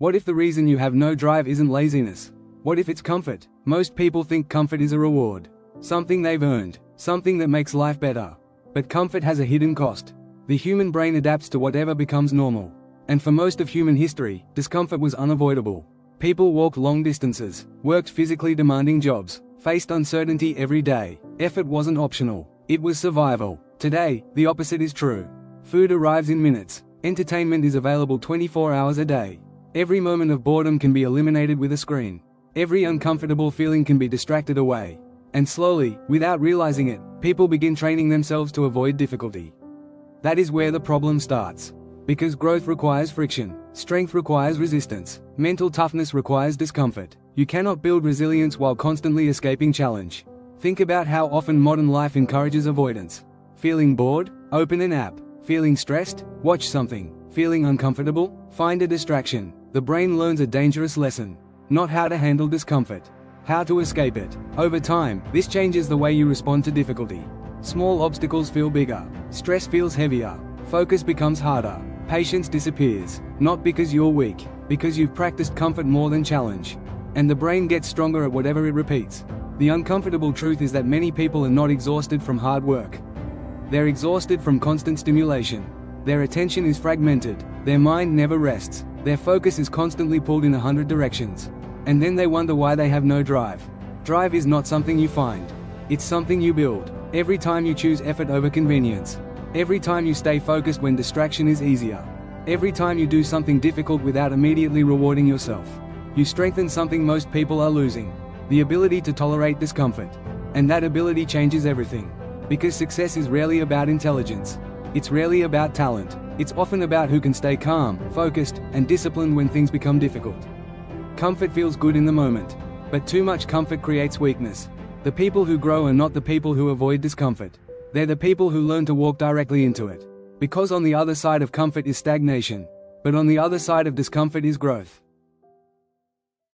What if the reason you have no drive isn't laziness? What if it's comfort? Most people think comfort is a reward. Something they've earned. Something that makes life better. But comfort has a hidden cost. The human brain adapts to whatever becomes normal. And for most of human history, discomfort was unavoidable. People walked long distances, worked physically demanding jobs, faced uncertainty every day. Effort wasn't optional. It was survival. Today, the opposite is true. Food arrives in minutes. Entertainment is available 24 hours a day. Every moment of boredom can be eliminated with a screen. Every uncomfortable feeling can be distracted away. And slowly, without realizing it, people begin training themselves to avoid difficulty. That is where the problem starts. Because growth requires friction, strength requires resistance, mental toughness requires discomfort. You cannot build resilience while constantly escaping challenge. Think about how often modern life encourages avoidance. Feeling bored? Open an app. Feeling stressed? Watch something. Feeling uncomfortable? Find a distraction. The brain learns a dangerous lesson. Not how to handle discomfort. How to escape it. Over time, this changes the way you respond to difficulty. Small obstacles feel bigger. Stress feels heavier. Focus becomes harder. Patience disappears. Not because you're weak, because you've practiced comfort more than challenge. And the brain gets stronger at whatever it repeats. The uncomfortable truth is that many people are not exhausted from hard work. They're exhausted from constant stimulation. Their attention is fragmented. Their mind never rests. Their focus is constantly pulled in 100 directions. And then they wonder why they have no drive. Drive is not something you find. It's something you build. Every time you choose effort over convenience. Every time you stay focused when distraction is easier. Every time you do something difficult without immediately rewarding yourself. You strengthen something most people are losing. The ability to tolerate discomfort. And that ability changes everything. Because success is rarely about intelligence. It's rarely about talent. It's often about who can stay calm, focused, and disciplined when things become difficult. Comfort feels good in the moment. But too much comfort creates weakness. The people who grow are not the people who avoid discomfort. They're the people who learn to walk directly into it. Because on the other side of comfort is stagnation. But on the other side of discomfort is growth.